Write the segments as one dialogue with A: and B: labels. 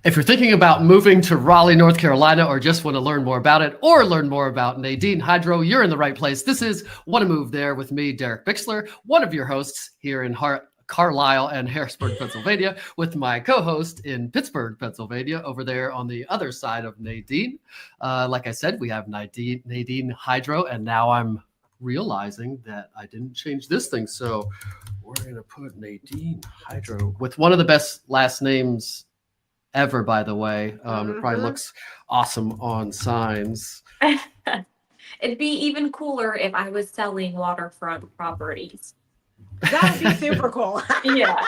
A: If you're thinking about moving to Raleigh, North Carolina, or just want to learn more about it or learn more about Nadine Hydro, you're in the right place. This is Want to Move There with me, DerekBicksler, one of your hosts here in Carlisle and Harrisburg, Pennsylvania, with my co-host in Pittsburgh, Pennsylvania, over there on the other side of Nadine. Like I said, we have Nadine Hydro, and now I'm realizing that I didn't change this thing. So we're going to put Nadine Hydro with one of the best last names ever, by the way. It probably looks awesome on signs.
B: It'd be even cooler if I was selling waterfront properties.
C: That would be super cool.
B: Yeah.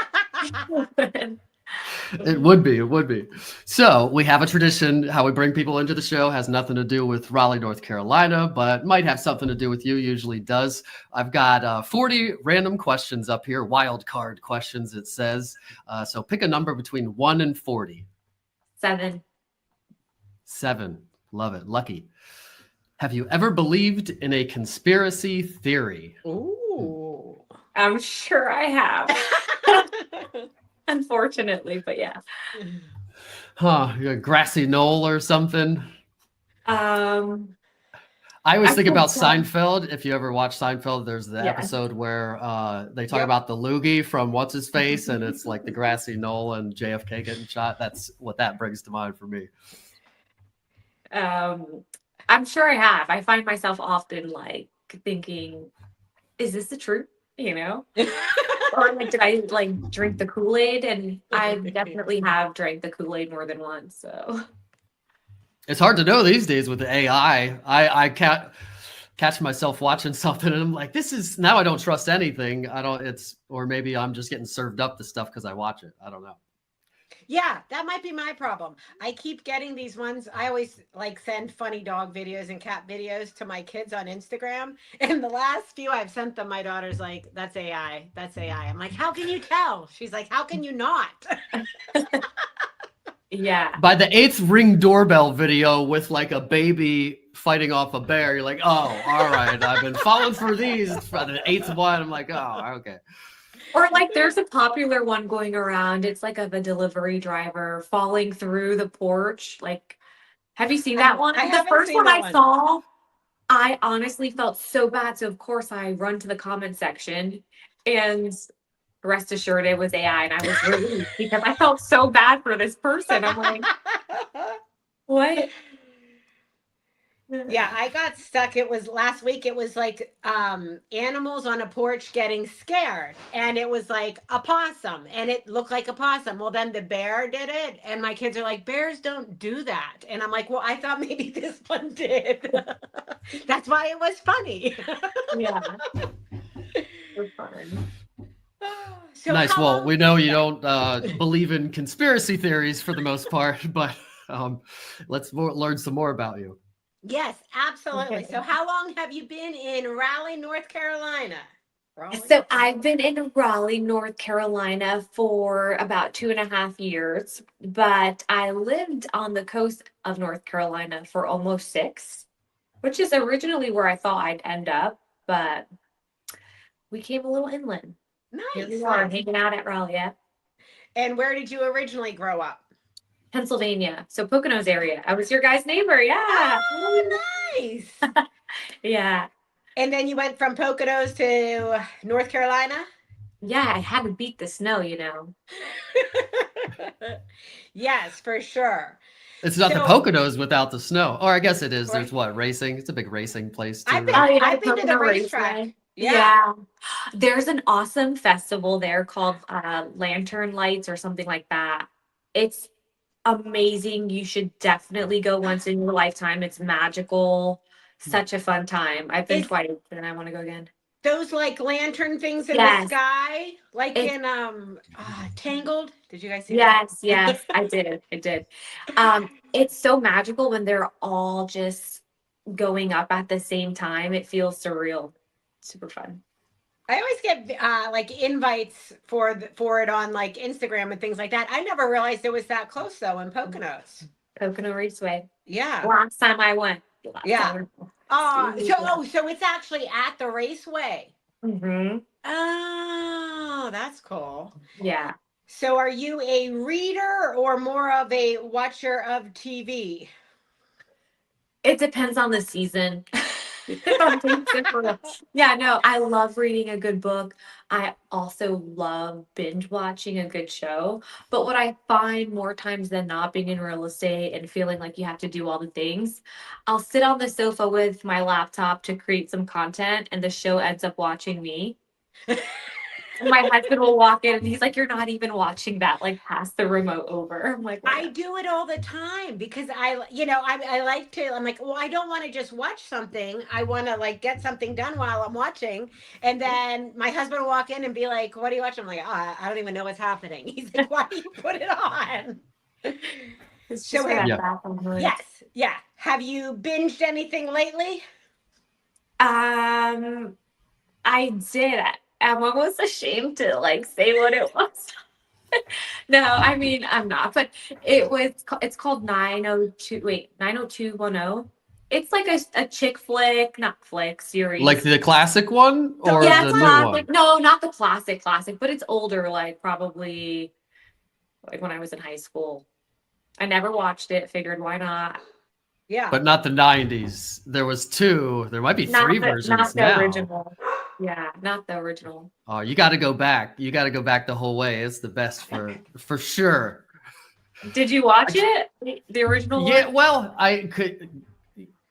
A: It would be. So we have a tradition. How we bring people into the show has nothing to do with Raleigh, North Carolina, but might have something to do with you, usually does. I've got 40 random questions up here, wild card questions, it says. So pick a number between 1 and 40.
B: 7.
A: 7. Love it. Lucky. Have you ever believed in a conspiracy theory?
C: Ooh.
B: I'm sure I have. Unfortunately, but yeah.
A: A grassy knoll or something? I always think about Seinfeld. If you ever watch Seinfeld, there's the episode where they talk about the loogie from What's His Face, and it's like the grassy knoll and JFK getting shot. That's what that brings to mind for me.
B: I'm sure I have. I find myself often like thinking, is this the truth? You know? Or like, did I like drink the Kool-Aid? And I definitely have drank the Kool-Aid more than once. So
A: it's hard to know these days with the AI. I can't catch myself watching something and I'm like, this is, now I don't trust anything. Or maybe I'm just getting served up the stuff because I watch it. I don't know.
C: Yeah, that might be my problem. I keep getting these ones. I always like send funny dog videos and cat videos to my kids on Instagram. And the last few I've sent them, my daughter's like, that's AI. That's AI. I'm like, how can you tell? She's like, how can you not?
B: Yeah.
A: By the 8th Ring doorbell video with like a baby fighting off a bear, you're like, oh, all right. I've been falling for these. For the 8th one, I'm like, oh, okay.
B: Or like there's a popular one going around. It's like of a delivery driver falling through the porch. Like, have you seen that one? The first one I saw, I honestly felt so bad. So of course I run to the comment section and rest assured it was AI. And I was relieved because I felt so bad for this person. I'm like, what?
C: Yeah, I got stuck. It was last week. It was like animals on a porch getting scared. And it was like a possum. And it looked like a possum. Well, then the bear did it. And my kids are like, bears don't do that. And I'm like, well, I thought maybe this one did. That's why it was funny.
B: Yeah. It was fun.
C: So
A: nice. Well, we know you don't believe in conspiracy theories for the most part, but let's learn some more about you.
C: Yes, absolutely. So how long have you been in Raleigh, North Carolina?
B: So I've been in Raleigh, North Carolina for about 2.5 years, but I lived on the coast of North Carolina for almost 6, which is originally where I thought I'd end up, but we came a little inland.
C: Nice.
B: Here we are hanging out at Raleigh. Yeah.
C: And where did you originally grow up?
B: Pennsylvania. So Poconos area. I was your guys' neighbor. Yeah.
C: Oh, nice.
B: Yeah.
C: And then you went from Poconos to North Carolina?
B: Yeah, I had to beat the snow, you know.
C: Yes, for sure.
A: It's not the Poconos without the snow. Or I guess it is. There's what, racing? It's a big racing place too.
C: I've been to the racetrack.
B: Yeah. There's an awesome festival there called Lantern Lights or something like that. It's amazing. You should definitely go once in your lifetime. It's magical. Such a fun time. I've been twice and I want to go again.
C: Those like lantern things in the sky, like in Tangled. Did you guys see that?
B: Yes, I did. It's so magical when they're all just going up at the same time. It feels surreal. Super fun.
C: I always get like invites for it on like Instagram and things like that. I never realized it was that close though in Poconos.
B: Pocono Raceway.
C: Yeah.
B: Last time I went.
C: Yeah. So it's actually at the raceway.
B: Mm-hmm.
C: Oh, that's cool.
B: Yeah.
C: So are you a reader or more of a watcher of TV?
B: It depends on the season. Yeah, no, I love reading a good book. I also love binge watching a good show. But what I find more times than not, being in real estate and feeling like you have to do all the things, I'll sit on the sofa with my laptop to create some content, and the show ends up watching me. My husband will walk in and he's like, "You're not even watching that, like pass the remote over." I'm like,
C: I do it all the time because I like to, I'm like, well, I don't want to just watch something. I want to like get something done while I'm watching. And then my husband will walk in and be like, "What are you watching?" I'm like, "Oh, I don't even know what's happening." He's like, "Why do you put it on?"
B: It's
C: So
B: just for
C: have,
B: that background noise.
C: yes, yeah. Have you binged anything lately?
B: I did. I'm almost ashamed to like say what it was. No, I mean I'm not, but it's called 90210. It's like a chick flick, not flick series.
A: Like the classic one or
B: Yeah,
A: the
B: it's
A: new
B: classic.
A: one?
B: No, not the classic, but it's older, like probably like when I was in high school. I never watched it, figured why not?
C: Yeah.
A: But not the 90s. There was two. There might be three versions
B: not the
A: now.
B: original. Yeah, not the original.
A: Oh, you got to go back. You got to go back the whole way. It's the best for sure.
B: Did you watch it? The original
A: Yeah,
B: one?
A: well, I could.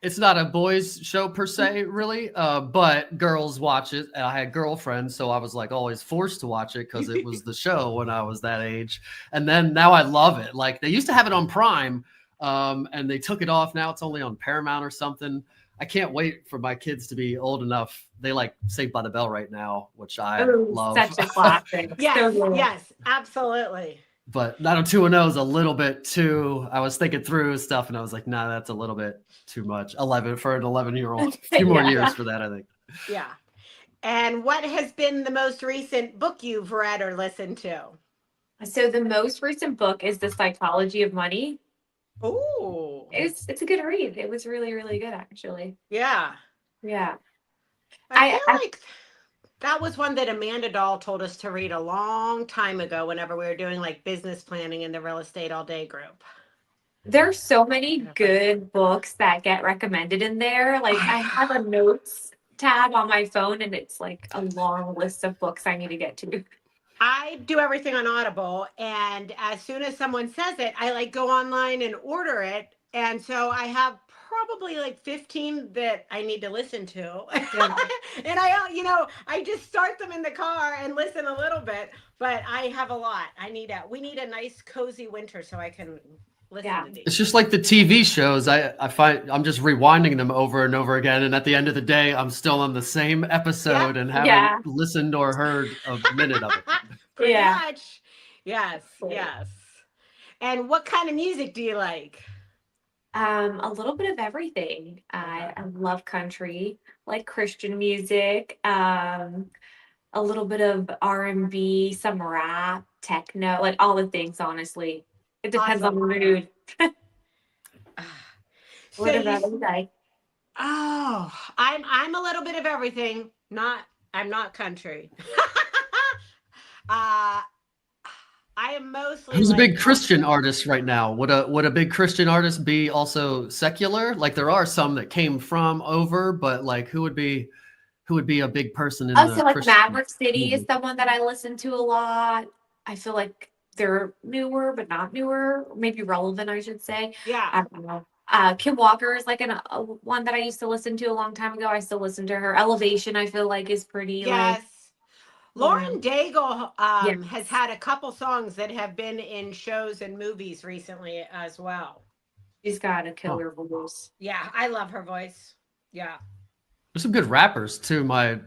A: It's not a boys' show per se, really, but girls watch it. And I had girlfriends, so I was like always forced to watch it because it was the show when I was that age. And then now I love it. Like they used to have it on Prime, and they took it off. Now it's only on Paramount or something. I can't wait for my kids to be old enough. They like Saved by the Bell right now, which I love.
B: Such a classic.
C: Yes, yes, absolutely.
A: But 90210 is a little bit too. I was thinking through stuff, and I was like, "Nah, that's a little bit too much." 11 for an 11-year-old. A few more years for that, I think.
C: Yeah. And what has been the most recent book you've read or listened to?
B: So the most recent book is The Psychology of Money.
C: Ooh.
B: It's a good read. It was really, really good, actually.
C: Yeah.
B: Yeah.
C: I feel like that was one that Amanda Dahl told us to read a long time ago whenever we were doing like business planning in the real estate all day group.
B: There's so many good books that get recommended in there. Like I have a notes tab on my phone and it's like a long list of books I need to get to.
C: I do everything on Audible, and as soon as someone says it, I like go online and order it. And so I have probably like 15 that I need to listen to.
B: Yeah.
C: And I just start them in the car and listen a little bit, but I have a lot. We need a nice cozy winter so I can listen to these.
A: It's just like the TV shows. I find I'm just rewinding them over and over again, and at the end of the day, I'm still on the same episode and haven't listened or heard a minute of it.
C: Pretty much. Yes, yes. And what kind of music do you like?
B: A little bit of everything. I love country, like Christian music, a little bit of R&B, some rap, techno, like all the things, honestly. It depends on the mood. What about you guys?
C: Oh, I'm a little bit of everything. I'm not country. I am mostly.
A: Who's a big Christian artist right now? Would a big Christian artist be also secular? Like there are some that came from over, but like who would be a big person in the
B: so like
A: Christian
B: Maverick City
A: movement?
B: is someone that I listen to a lot. I feel like they're newer, but not newer, maybe relevant, I should say.
C: Yeah.
B: I don't know. Kim Walker is like one that I used to listen to a long time ago. I still listen to her. Elevation, I feel like, is pretty.
C: Yes. Lauren Daigle
B: Yes.
C: has had a couple songs that have been in shows and movies recently as well.
B: She's got a killer voice.
C: Yeah, I love her voice. Yeah.
A: There's some good rappers too. My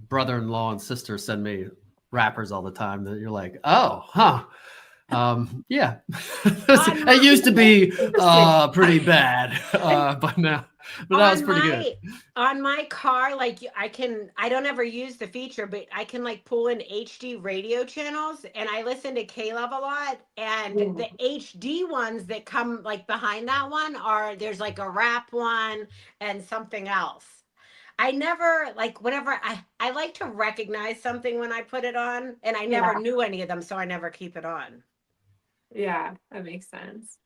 A: brother-in-law and sister send me rappers all the time that you're like, oh, huh. Yeah. It used to be pretty bad, but now that was pretty good.
C: On my car, like I don't ever use the feature, but I can like pull in HD radio channels, and I listen to K-Love a lot. And the HD ones that come like behind that one there's like a rap one and something else. I never like whenever I like to recognize something when I put it on, and I never
B: Yeah.
C: knew any of them, so I never keep it on.
B: Yeah, that makes sense.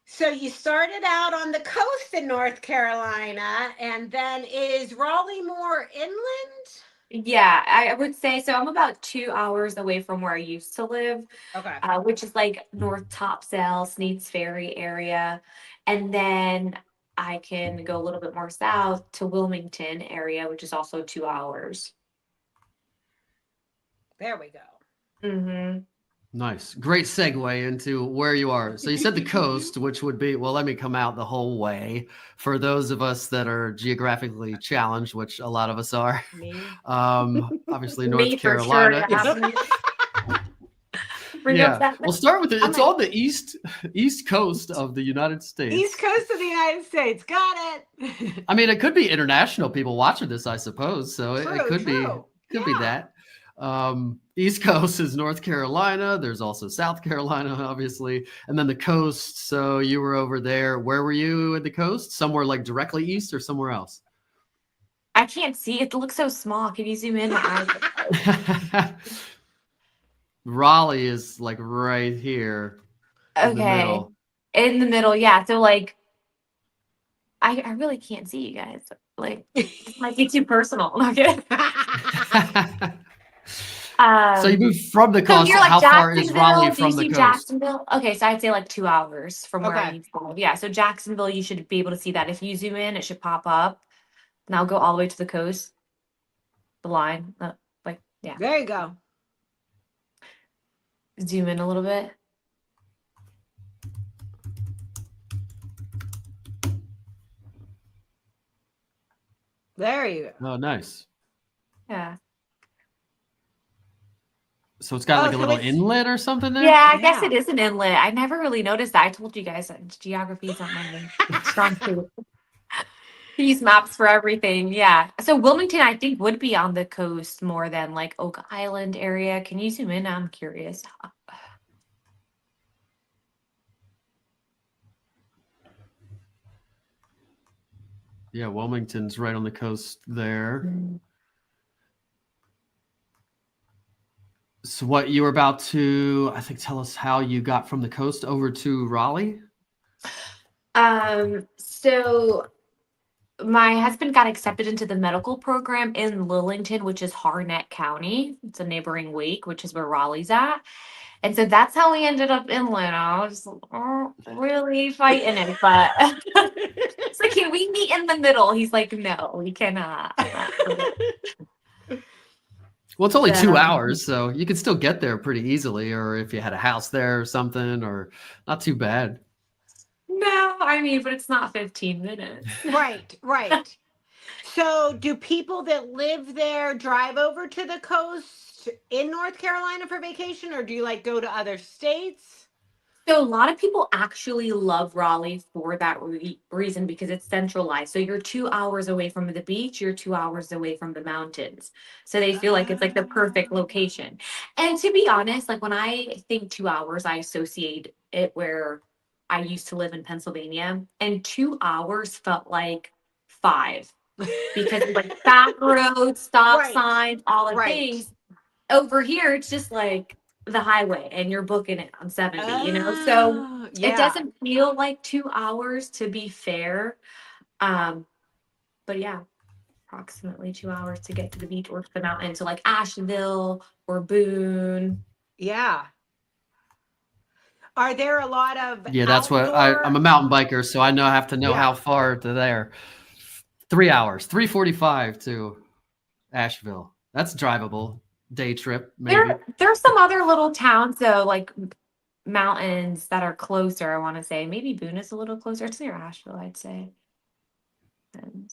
C: So you started out on the coast in North Carolina, and then is Raleigh more inland?
B: Yeah, I would say so. I'm about 2 hours away from where I used to live,
C: Okay.
B: which is like North Topsail, Sneads Ferry area. And then I can go a little bit more south to Wilmington area, which is also 2 hours.
C: There we go.
B: Mm-hmm.
A: Nice. Great segue into where you are. So you said the coast, which would be, well, let me come out the whole way for those of us that are geographically challenged, which a lot of us are.
C: Me.
A: Obviously, North
B: Me for sure,
A: Carolina.
B: yeah.
A: Yeah. We'll start with it.
B: I'm
A: It's
B: like-
A: on the east coast of the United States.
C: East Coast of the United States. Got it.
A: I mean, it could be international people watching this, I suppose. So it could
C: True.
A: be
C: Yeah.
A: that. East Coast is North Carolina. There's also South Carolina, obviously, and then the coast. So you were over there. Where were you at the coast? Somewhere like directly east or somewhere else?
B: I can't see. It looks so small. Can you zoom in?
A: Raleigh is like right here in the
B: Okay.
A: middle.
B: In the middle, yeah. So like I really can't see you guys. Like this might be too personal. Okay.
A: So you moved from the
B: So
A: coast.
B: you're like
A: How far is Raleigh
B: Jacksonville? Do you
A: from the
B: see
A: coast?
B: Jacksonville? Okay, so I'd say like 2 hours from where I
C: Okay.
B: used to live. Yeah, so Jacksonville, you should be able to see that. If you zoom in, it should pop up. And I'll go all the way to the coast. The line. Like, yeah.
C: There you go.
B: Zoom in a little bit.
C: There you go.
A: Oh, nice.
B: Yeah.
A: So it's got like a
C: so
A: little
C: it's-
A: inlet or something there?
B: Yeah, I guess
C: Yeah.
B: it is an inlet. I never really noticed that. I told you guys that geography is not my strong suit. Use maps for everything. Yeah. So Wilmington, I think, would be on the coast more than like Oak Island area. Can you zoom in? I'm curious.
A: Yeah, Wilmington's right on the coast there. So what you were about to, I think, tell us how you got from the coast over to Raleigh?
B: So my husband got accepted into the medical program in Lillington, which is Harnett County. It's a neighboring Wake, which is where Raleigh's at. And so that's how we ended up inland. I was really fighting it, but it's like, can we meet in the middle? He's like, no, we cannot.
A: Well, it's only
B: Yeah.
A: 2 hours, so you could still get there pretty easily, or if you had a house there or something, or not too bad.
B: No, I mean, but it's not 15 minutes.
C: Right. So do people that live there drive over to the coast in North Carolina for vacation, or do you like go to other states?
B: So a lot of people actually love Raleigh for that reason because it's centralized. So you're 2 hours away from the beach, you're 2 hours away from the mountains. So they feel like it's like the perfect location. And to be honest, like when I think 2 hours, I associate it where I used to live in Pennsylvania, and 2 hours felt like 5 because it's like back roads, stop
C: Right.
B: signs, all the
C: Right.
B: things. Over here, it's just like the highway and you're booking it on 70, so it doesn't feel like 2 hours, to be fair. But yeah, approximately 2 hours to get to the beach or to the mountain. So like Asheville or Boone.
C: Yeah. Are there a lot of
A: Yeah, that's what I'm a mountain biker, so I have to know
C: Yeah.
A: how far to there. 3 hours, 3:45 to Asheville. That's drivable. Day trip, maybe.
B: There's some other little towns though, like mountains that are closer, I want to say. Maybe Boone is a little closer. It's near Asheville, I'd say. And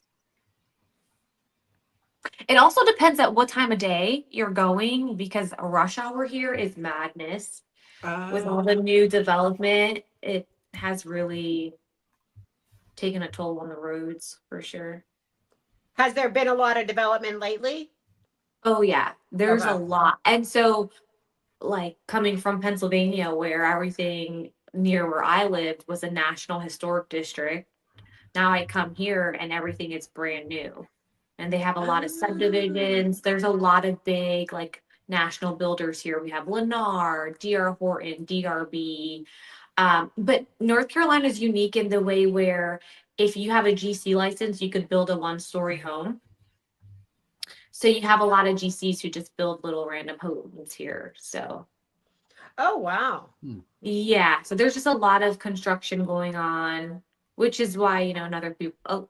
B: it also depends at what time of day you're going, because a rush hour here is madness. With all the new development, it has really taken a toll on the roads for sure.
C: Has there been a lot of development lately?
B: Oh yeah, there's a
C: Okay.
B: lot. And so like coming from Pennsylvania, where everything near where I lived was a National Historic District, now I come here and everything is brand new. and they have a lot of subdivisions. There's a lot of big like national builders here. We have Lennar, D.R. Horton, DRB. But North Carolina is unique in the way where if you have a GC license, you could build a one-story home. So you have a lot of GCs who just build little random homes here. So.
C: Oh, wow.
B: Yeah. So there's just a lot of construction going on, which is why,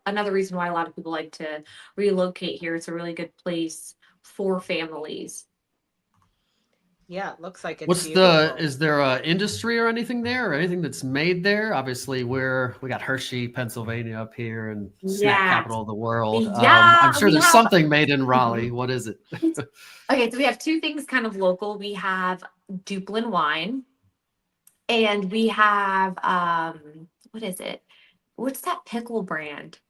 B: another reason why a lot of people like to relocate here. It's a really good place for families.
C: Yeah, it looks like it's
A: is there a industry or anything there or anything that's made there? Obviously we got Hershey, Pennsylvania up here and snack capital of the world.
B: Yeah,
A: I'm sure there's something made in Raleigh. What is it?
B: Okay, so we have two things kind of local. We have Duplin wine and we have, what is it? What's that pickle brand?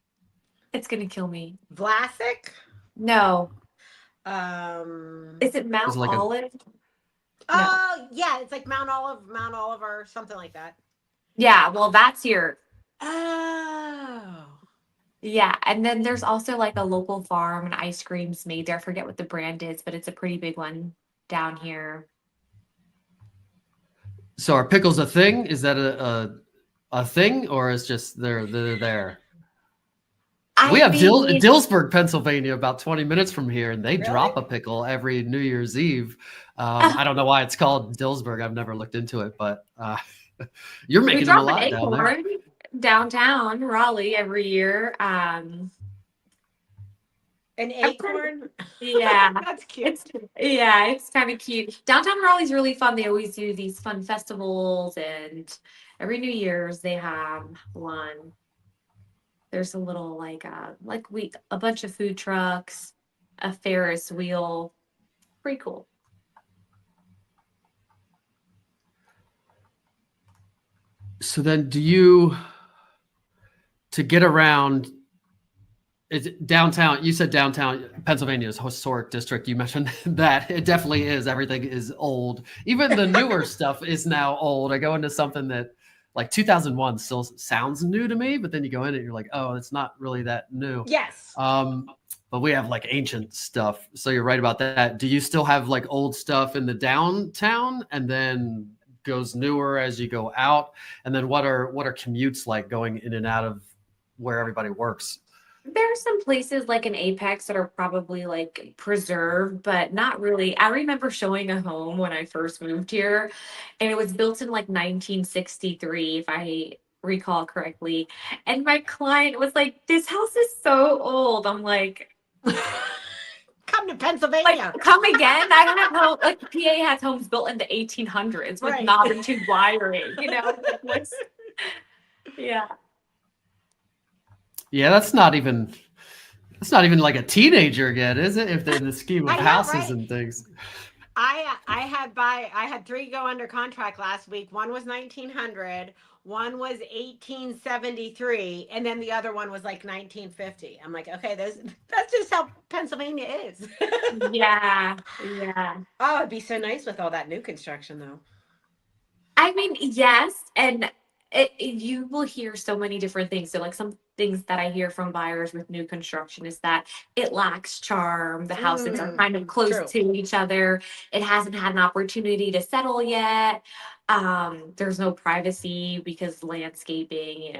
B: It's going to kill me.
C: Vlasic?
B: No. Is it Mount
A: like
B: Olive?
C: Oh, yeah, it's like Mount Oliver, something like that.
B: Yeah, well, that's here.
C: Oh.
B: Yeah, and then there's also like a local farm and ice creams made there. I forget what the brand is, but it's a pretty big one down here.
A: So are pickles a thing? Is that a thing, or is just they're there? We have Dillsburg, Pennsylvania, about 20 minutes from here, and they drop a pickle every New Year's Eve. I don't know why it's called Dillsburg. I've never looked into it, but you're making them a lot down there.
B: Downtown Raleigh every year.
C: An acorn?
B: Yeah.
C: That's cute.
B: It's kind of cute. Downtown Raleigh's really fun. They always do these fun festivals, and every New Year's they have one. There's a little a bunch of food trucks, a Ferris wheel. Pretty cool.
A: So then to get around, is it downtown? You said downtown Pennsylvania's historic district. You mentioned that it definitely is. Everything is old. Even the newer stuff is now old. I go into something that like 2001 still sounds new to me, but then you go in and you're like, oh, it's not really that new.
C: Yes.
A: But we have like ancient stuff. So you're right about that. Do you still have like old stuff in the downtown and then goes newer as you go out? And then what are commutes like going in and out of where everybody works?
B: There are some places like in Apex that are probably like preserved, but not really. I remember showing a home when I first moved here, and it was built in like 1963, if I recall correctly. And my client was like, "This house is so old." I'm like,
C: "Come to Pennsylvania.
B: Like, come again? I don't have home. Like PA has homes built in the 1800s with modern tube wiring. Yeah.
A: Yeah, that's not even like a teenager yet, is it? If they're in the scheme of houses and things.
C: I had 3 go under contract last week. One was 1900, one was 1873, and then the other one was like 1950. I'm like, okay, that's just how Pennsylvania is.
B: Yeah.
C: Oh, it'd be so nice with all that new construction, though.
B: I mean, yes, and you will hear so many different things. So like some things that I hear from buyers with new construction is that it lacks charm. The houses are kind of close to each other. It hasn't had an opportunity to settle yet. There's no privacy because landscaping,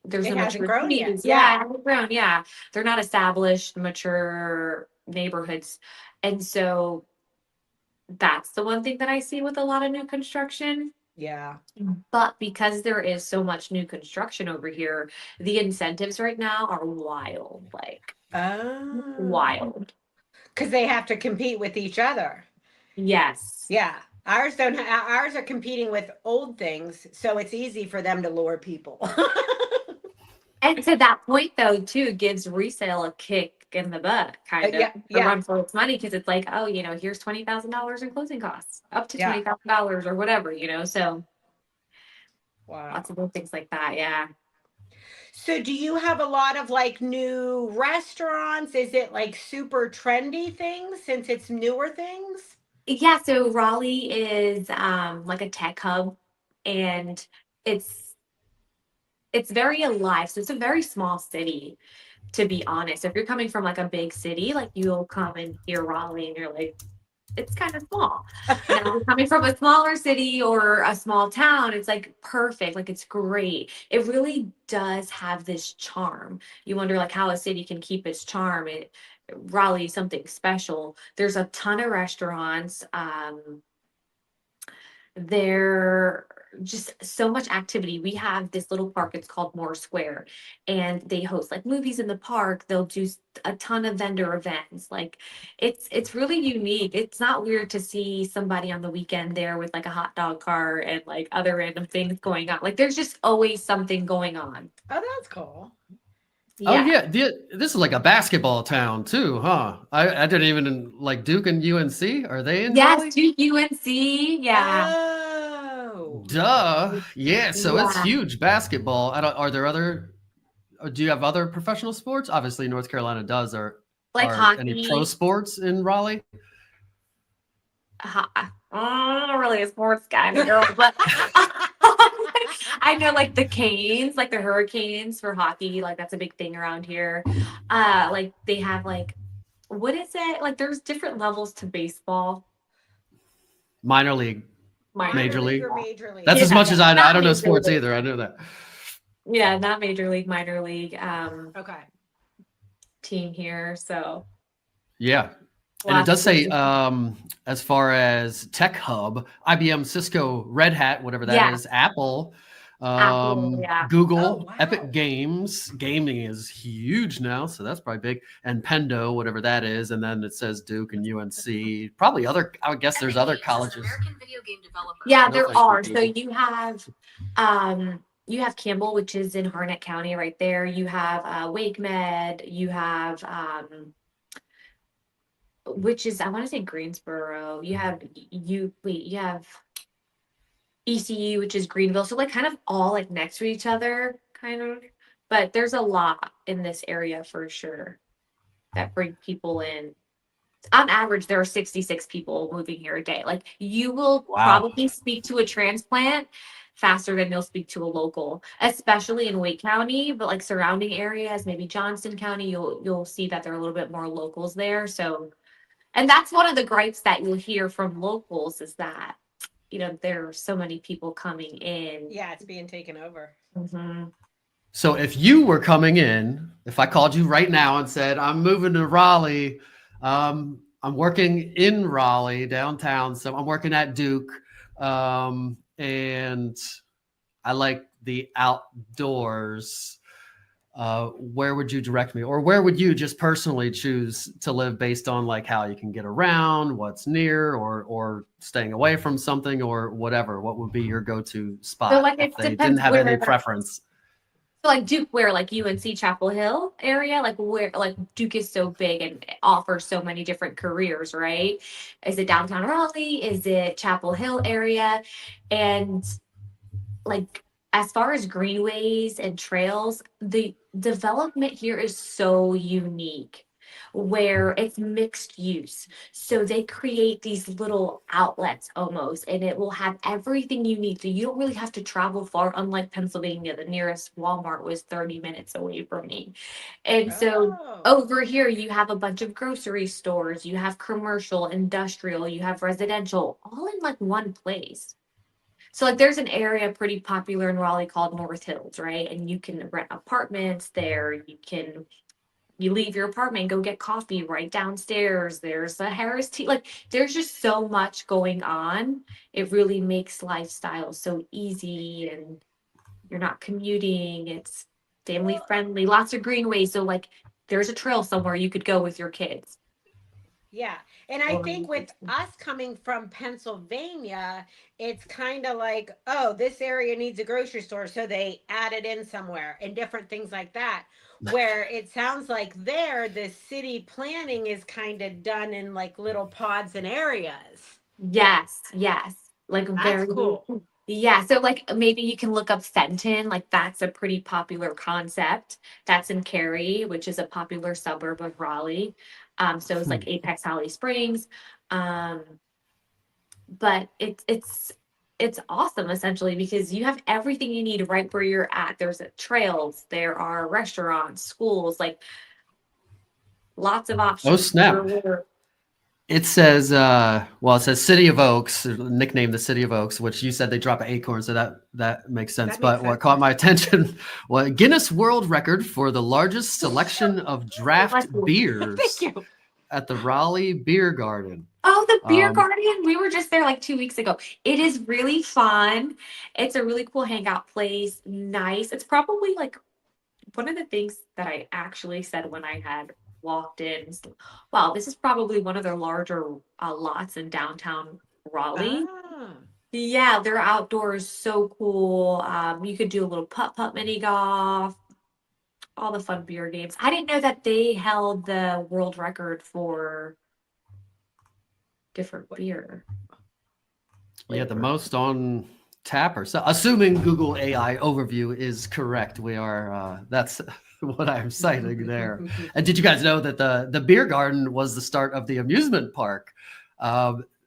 B: there's
C: it
B: no
C: hasn't grown yet.
B: It hasn't grown. Yeah. They're not established, mature neighborhoods. And so that's the one thing that I see with a lot of new construction.
C: Yeah.
B: But because there is so much new construction over here, the incentives right now are wild. Wild.
C: Because they have to compete with each other.
B: Yes.
C: Yeah. Ours are competing with old things, so it's easy for them to lure people.
B: And to that point, though, too, gives resale a kick in the butt, kind of, to run for its money, because it's like, oh, here's $20,000 in closing costs, up to $20,000 or whatever, so.
C: Wow.
B: Lots of little things like that, yeah.
C: So do you have a lot of like new restaurants? Is it like super trendy things since it's newer things?
B: Yeah, so Raleigh is like a tech hub, and it's very alive. So it's a very small city. to be honest. If you're coming from like a big city, like you'll come and hear Raleigh and you're like, it's kind of small. Now, if you're coming from a smaller city or a small town, it's like perfect. Like it's great. It really does have this charm. You wonder like how a city can keep its charm. Raleigh is something special. There's a ton of restaurants. There just so much activity. We have this little park, it's called Moore Square, and they host like movies in the park. They'll do a ton of vendor events. Like it's really unique. It's not weird to see somebody on the weekend there with like a hot dog cart and like other random things going on. Like there's just always something going on.
C: Oh, that's cool.
A: Oh yeah, this is like a basketball town too, huh? I didn't even like Duke and UNC. Are they in Raleigh?
B: Yes, Duke UNC. Yeah.
C: Oh.
A: Duh. Yeah, so it's
B: Yeah.
A: huge basketball. Are there other? Do you have other professional sports? Obviously, North Carolina does.
B: Like
A: Are any pro
B: hockey.
A: sports in Raleigh?
B: I'm not really a sports kind of girl, but I know like the Canes, like the Hurricanes for hockey, like that's a big thing around here. Like they have like, what is it? Like there's different levels to baseball.
A: Minor league, Major league.
C: or major league?
A: That's as
B: Yeah,
A: much as I know.
B: not
A: I don't know
B: major
A: sports
B: league.
A: either. I know that.
B: Yeah, not major league, minor league
C: Okay.
B: team here. So
A: Yeah. And it
B: lots
A: does say,
B: of-
A: as far as Tech Hub, IBM, Cisco, Red Hat, whatever that is, Apple,
B: yeah.
A: Google,
C: Oh, wow.
A: Epic Games. Gaming is huge now, so that's probably big. And Pendo, whatever that is. And then it says Duke and UNC. Probably other, I would guess there's other colleges.
D: American video game developer.
B: Yeah,
A: No,
B: there
A: thank you,
B: are. So
A: Google.
B: you have Campbell, which is in Harnett County right there. You have Wake Med, you have which is I want to say Greensboro. You have you have ECU, which is Greenville. So like kind of all like next to each other, kind of. But there's a lot in this area for sure that bring people in. On average, there are 66 people moving here a day. Like you will probably speak to a transplant faster than you'll speak to a local, especially in Wake County, but like surrounding areas, maybe Johnston County, you'll see that there are a little bit more locals there. So, and that's one of the gripes that you'll hear from locals is that, you know, there are so many people coming in.
C: Yeah, it's being taken over.
B: Mm-hmm.
A: So if you were coming in, if I called you right now and said, I'm moving to Raleigh, I'm working in Raleigh downtown, so I'm working at Duke, and I like the outdoors. Where would you direct me, or where would you just personally choose to live based on like how you can get around, what's near, or staying away from something, or whatever? What would be your go-to spot
B: So, like,
A: if
B: it
A: they
B: depends
A: didn't have
B: where
A: any
B: the-
A: preference?
B: So like Duke, where like UNC Chapel Hill area, like where like Duke is so big and offers so many different careers, right? Is it downtown Raleigh? Is it Chapel Hill area? And like as far as greenways and trails, the development here is so unique where it's mixed use. So they create these little outlets almost, and it will have everything you need. So you don't really have to travel far, unlike Pennsylvania. The nearest Walmart was 30 minutes away from me. And so over here, you have a bunch of grocery stores, you have commercial, industrial, you have residential, all in like one place. So like there's an area pretty popular in Raleigh called North Hills, right? And you can rent apartments there. You leave your apartment, go get coffee right downstairs. There's a Harris tea. Like there's just so much going on. It really makes lifestyle so easy and you're not commuting. It's family friendly, lots of greenways. So like there's a trail somewhere you could go with your kids.
C: Yeah. And I think with us coming from Pennsylvania, it's kind of like, oh, this area needs a grocery store. So they add it in somewhere and different things like that. Where it sounds like there, the city planning is kind of done in like little pods and areas.
B: Yes. Like
C: That's
B: very
C: cool.
B: Yeah. So like maybe you can look up Fenton. Like that's a pretty popular concept. That's in Cary, which is a popular suburb of Raleigh. So it's like Apex Holly Springs. But it's it's awesome essentially because you have everything you need right where you're at. There's trails, there are restaurants, schools, like lots of options.
A: Oh, snap. It says, it says City of Oaks, nicknamed the City of Oaks, which you said they drop an acorn, so that makes sense. But what caught my attention was Guinness World Record for the largest selection of draft beers at the Raleigh Beer Garden.
B: Oh, the beer garden. We were just there like 2 weeks ago. It is really fun. It's a really cool hangout place. Nice. It's probably like one of the things that I actually said when I had walked in. Wow, this is probably one of their larger lots in downtown Raleigh. Yeah, their outdoors so cool. You could do a little putt-putt mini golf, all the fun beer games. I didn't know that they held the world record for different beer.
A: Yeah, the most on tap or so. Assuming Google AI overview is correct, we are. That's what I'm citing there. And did you guys know that the beer garden was the start of the amusement park?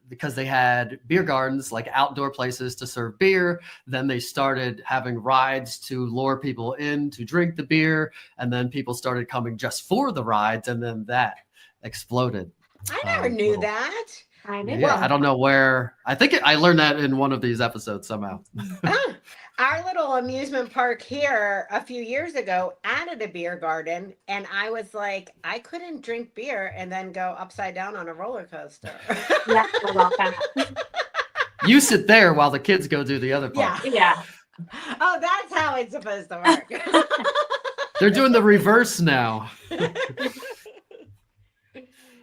A: Because they had beer gardens, like outdoor places to serve beer. Then they started having rides to lure people in to drink the beer. And then people started coming just for the rides. And then that exploded.
C: I never knew that.
B: I know.
A: Yeah, I don't know where. I think I learned that in one of these episodes somehow.
C: Our little amusement park here a few years ago added a beer garden, and I was like, I couldn't drink beer and then go upside down on a roller coaster.
B: Yeah, I love that.
A: You sit there while the kids go do the other part.
B: Yeah.
C: Oh, that's how it's supposed to work.
A: They're doing the reverse now.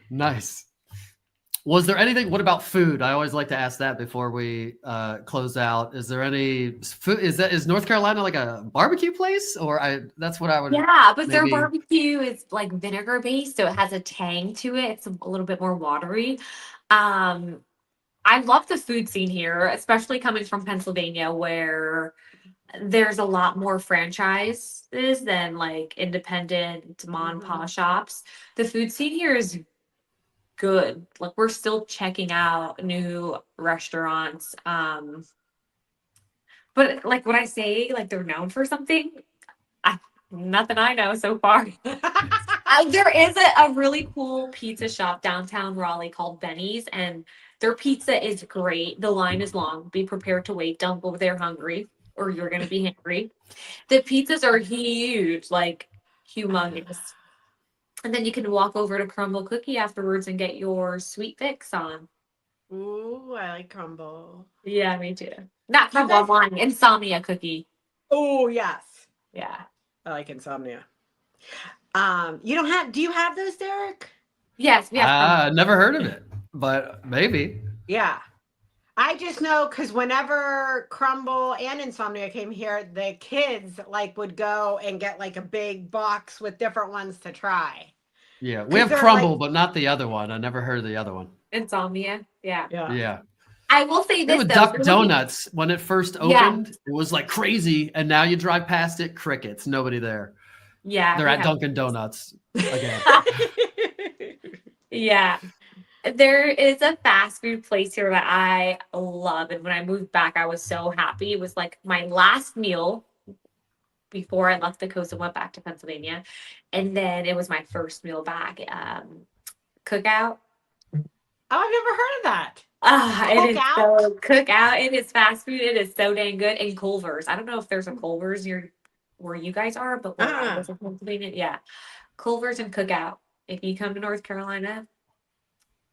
A: Nice. Was there anything? What about food? I always like to ask that before we close out. Is there any food? Is North Carolina like a barbecue place, or that's what I would.
B: Yeah, but their barbecue is like vinegar based, so it has a tang to it. It's a little bit more watery. I love the food scene here, especially coming from Pennsylvania, where there's a lot more franchises than like independent mom and pop shops. The food scene here is good. Like we're still checking out new restaurants. But like when I say like they're known for something, nothing I know so far. There is a really cool pizza shop downtown Raleigh called Benny's, and their pizza is great. The line is long. Be prepared to wait. Don't go there hungry or you're going to be hungry. The pizzas are huge, like humongous. And then you can walk over to Crumble Cookie afterwards and get your sweet fix on.
C: Ooh, I like Crumble.
B: Yeah, me too. Not Crumble, I'm lying. Insomnia Cookie.
C: Oh, yes.
B: Yeah.
C: I like Insomnia. Do you have those, Derek?
B: Yes, we have.
A: Never heard of it, but maybe.
C: Yeah. I just know because whenever Crumble and Insomnia came here, the kids like would go and get like a big box with different ones to try.
A: Yeah, we have Crumble, but not the other one. I never heard of the other one.
B: Insomnia. Yeah.
A: Yeah.
B: I will say this.
A: With Duck Donuts, when it first opened, it was like crazy. And now you drive past it, crickets, nobody there.
B: Yeah.
A: They're at Dunkin' Donuts again.
B: Yeah. There is a fast food place here that I love. And when I moved back, I was so happy. It was like my last meal before I left the coast and went back to Pennsylvania. And then it was my first meal back. Cookout.
C: Oh, I've never heard of that.
B: It is so Cookout. It is fast food. It is so dang good. And Culver's. I don't know if there's a Culver's near where you guys are, but where I was in Pennsylvania, yeah. Culver's and Cookout. If you come to North Carolina.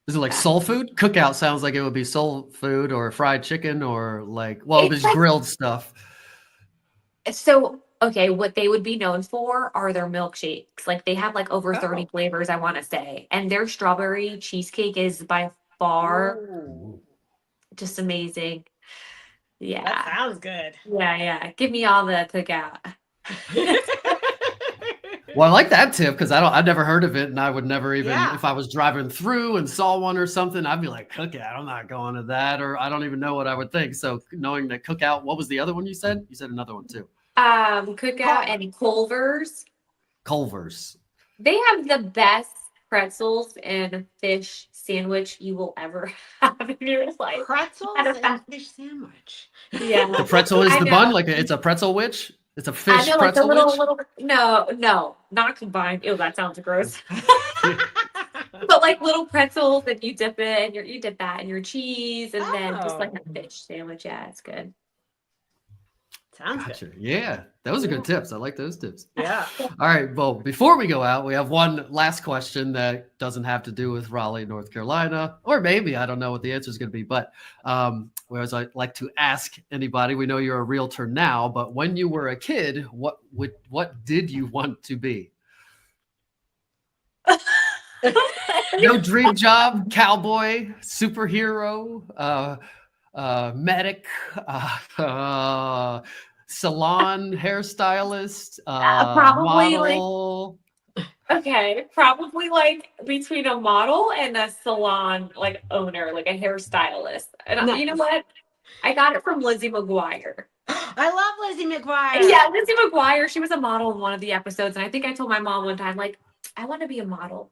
A: Is it like soul food? Cookout sounds like it would be soul food or fried chicken or like, well, it was like grilled stuff.
B: So, okay, what they would be known for are their milkshakes. Like they have like over 30 flavors, I want to say. And their strawberry cheesecake is by far just amazing. Yeah.
C: That sounds good.
B: Yeah. Give me all the Cookout.
A: Well, I like that tip because I've never heard of it, and I would never even if I was driving through and saw one or something, I'd be like, Cookout, I'm not going to that, or I don't even know what I would think. So knowing that Cookout, what was the other one you said? You said another one too.
B: Cookout and Culver's.
A: Culver's.
B: They have the best pretzels and fish sandwich you will ever have in your life.
C: Pretzels and fish sandwich.
B: Yeah.
A: The pretzel is
B: I
A: the
B: know.
A: bun, like it's a pretzel witch. It's a
B: I
A: fish
B: know, like the
A: pretzel
B: little,
A: witch.
B: no, not combined. Ew, that sounds gross. But like little pretzels and you dip it and you dip that in your cheese and then just like a fish sandwich. Yeah, it's good.
C: Sounds
A: Gotcha.
C: good.
A: Yeah, those are good tips. I like those tips.
C: Yeah.
A: All right. Well, before we go out, we have one last question that doesn't have to do with Raleigh, North Carolina, or maybe I don't know what the answer is going to be. But whereas I like to ask anybody, we know you're a realtor now, but when you were a kid, what did you want to be? No dream job, cowboy, superhero, medic, salon hairstylist,
B: Probably
A: model.
B: probably like between a model and a salon like owner, like a hairstylist. And you know what? I got it from Lizzie McGuire.
C: I love Lizzie McGuire.
B: Yeah, Lizzie McGuire. She was a model in one of the episodes, and I think I told my mom one time, like, I want to be a model.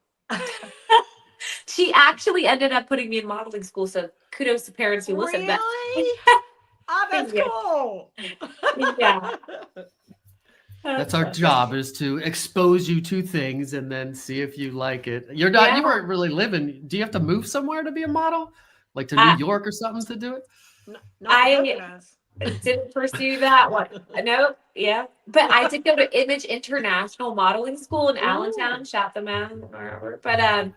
B: She actually ended up putting me in modeling school, so kudos to parents who listen.
C: Really? Oh, that's cool.
B: Yeah.
A: That's our job, is to expose you to things and then see if you like it. You're not, you weren't really living. Do you have to move somewhere to be a model? Like to New York or something to do it?
B: I didn't pursue that one. No, yeah. But I did go to Image International Modeling School in Allentown, shout them out, wherever. But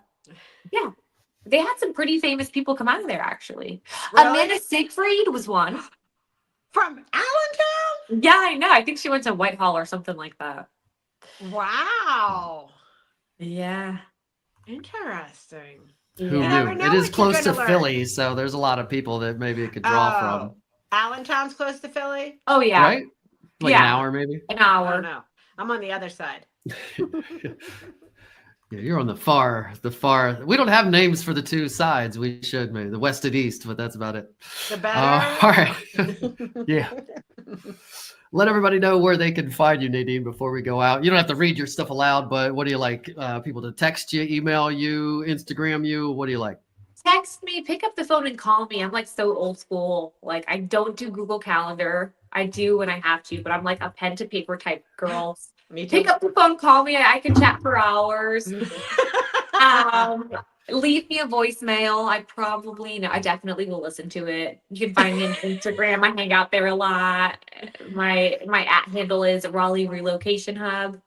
B: yeah, they had some pretty famous people come out of there, actually. Really? Amanda Siegfried was one.
C: From Allentown?
B: Yeah, I know. I think she went to Whitehall or something like that.
C: Wow.
B: Yeah.
C: Interesting.
A: Who knew? It is close to Philly, so there's a lot of people that maybe it could draw from.
C: Allentown's close to Philly?
B: Oh, yeah.
A: Right? Like an hour, maybe?
B: An hour.
C: I don't know. I'm on the other side.
A: Yeah, you're on the far. We don't have names for the two sides. We should, maybe the west and east, but that's about it.
C: The better.
A: All right. Yeah. Let everybody know where they can find you, Nadine, before we go out. You don't have to read your stuff aloud, but what do you like? People to text you, email you, Instagram you? What do you like?
B: Text me, pick up the phone and call me. I'm like so old school. Like I don't do Google Calendar. I do when I have to, but I'm like a pen to paper type girl.
C: Me too.
B: Pick up the phone, call me. I can chat for hours. Leave me a voicemail. I definitely will listen to it. You can find me on Instagram. I hang out there a lot. My @ handle is Raleigh Relocation Hub.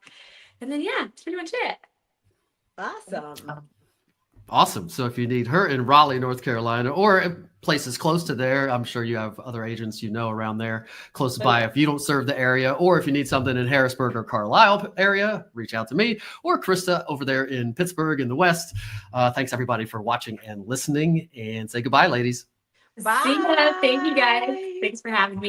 B: And then that's pretty much it.
C: Awesome.
A: So if you need her in Raleigh, North Carolina, or places close to there, I'm sure you have other agents around there close by. If you don't serve the area, or if you need something in Harrisburg or Carlisle area, reach out to me or Krista over there in Pittsburgh in the West. Thanks everybody for watching and listening, and say goodbye, ladies.
C: Bye.
B: See ya. Thank you guys. Thanks for having me.